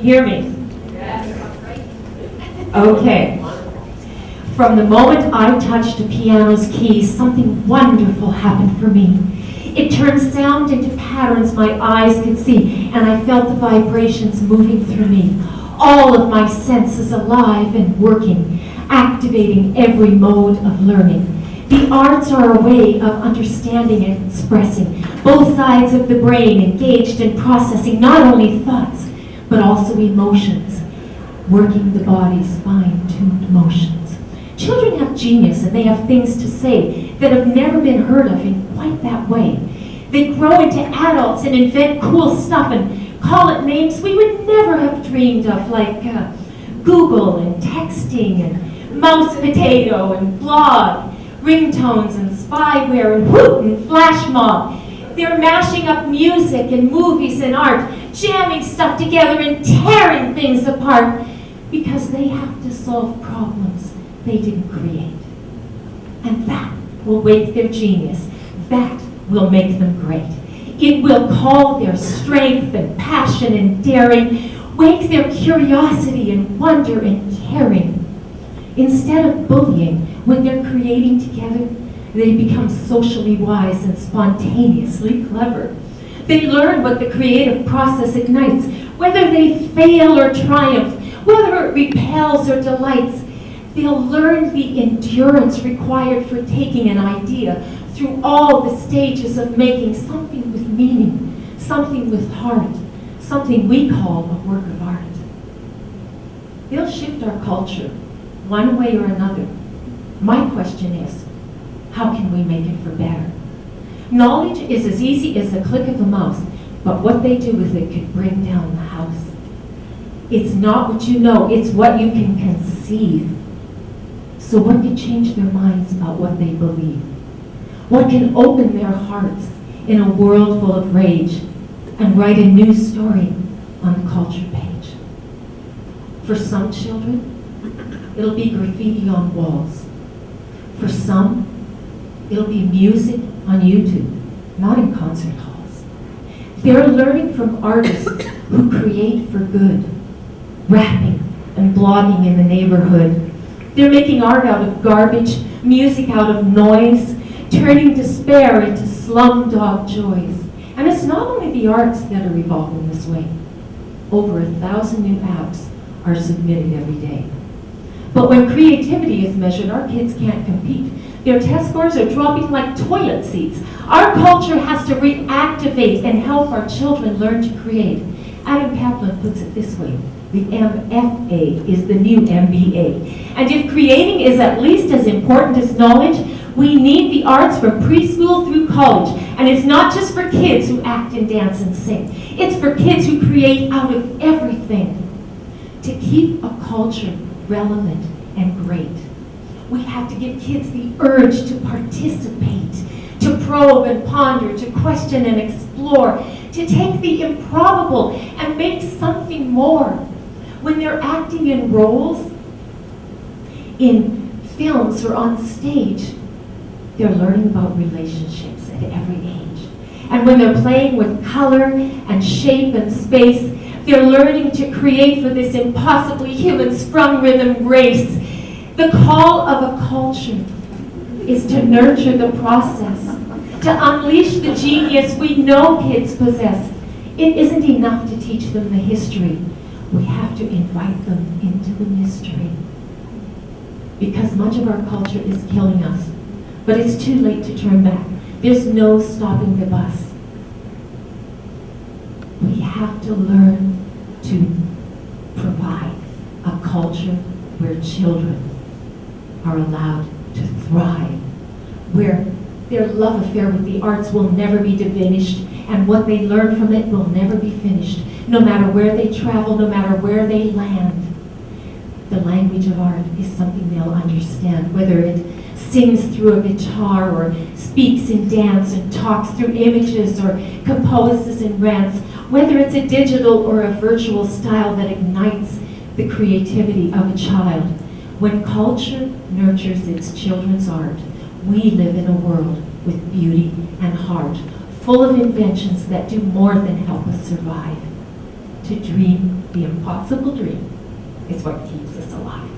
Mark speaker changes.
Speaker 1: you hear me? Okay. From the moment I touched the piano's keys, something wonderful happened for me. It turned sound into patterns my eyes could see, and I felt the vibrations moving through me. All of my senses alive and working, activating every mode of learning. The arts are a way of understanding and expressing, both sides of the brain engaged in processing not only thoughts, but also emotions, working the body's fine-tuned motions. Children have genius, and they have things to say that have never been heard of in quite that way. They grow into adults and invent cool stuff and call it names we would never have dreamed of, like Google and texting and mouse potato and blog, ringtones and spyware and hoot and flash mob. They're mashing up music and movies and art, jamming stuff together and tearing things apart because they have to solve problems they didn't create. And that will wake their genius. That will make them great. It will call their strength and passion and daring, wake their curiosity and wonder and caring. Instead of bullying, when they're creating together, they become socially wise and spontaneously clever. They learn what the creative process ignites, whether they fail or triumph, whether it repels or delights. They'll learn the endurance required for taking an idea through all the stages of making something with meaning, something with heart, something we call a work of art. They'll shift our culture one way or another. My question is, how can we make it for better? Knowledge is as easy as a click of a mouse, but what they do with it could bring down the house. It's not what you know, it's what you can conceive. So what can change their minds about what they believe? What can open their hearts in a world full of rage and write a new story on the culture page? For some children, it'll be graffiti on walls. For some, it'll be music on YouTube, not in concert halls. They're learning from artists who create for good, rapping and blogging in the neighborhood. They're making art out of garbage, music out of noise, turning despair into slumdog joys. And it's not only the arts that are evolving this way. Over 1,000 new apps are submitted every day. But when creativity is measured, our kids can't compete. Their test scores are dropping like toilet seats. Our culture has to reactivate and help our children learn to create. Adam Kaplan puts it this way: the MFA is the new MBA. And if creating is at least as important as knowledge, we need the arts from preschool through college. And it's not just for kids who act and dance and sing. It's for kids who create out of everything. To keep a culture relevant and great, we have to give kids the urge to participate, to probe and ponder, to question and explore, to take the improbable and make something more. When they're acting in roles, in films or on stage, they're learning about relationships at every age. And when they're playing with color and shape and space, they're learning to create for this impossibly human sprung rhythm race. The call of a culture is to nurture the process, to unleash the genius we know kids possess. It isn't enough to teach them the history. We have to invite them into the mystery. Because much of our culture is killing us, but it's too late to turn back. There's no stopping the bus. We have to learn to provide a culture where children are allowed to thrive, where their love affair with the arts will never be diminished, and what they learn from it will never be finished, no matter where they travel, no matter where they land. The language of art is something they'll understand, whether it sings through a guitar or speaks in dance and talks through images or composes in rants, whether it's a digital or a virtual style that ignites the creativity of a child. When culture nurtures its children's art, we live in a world with beauty and heart, full of inventions that do more than help us survive. to dream the impossible dream is what keeps us alive.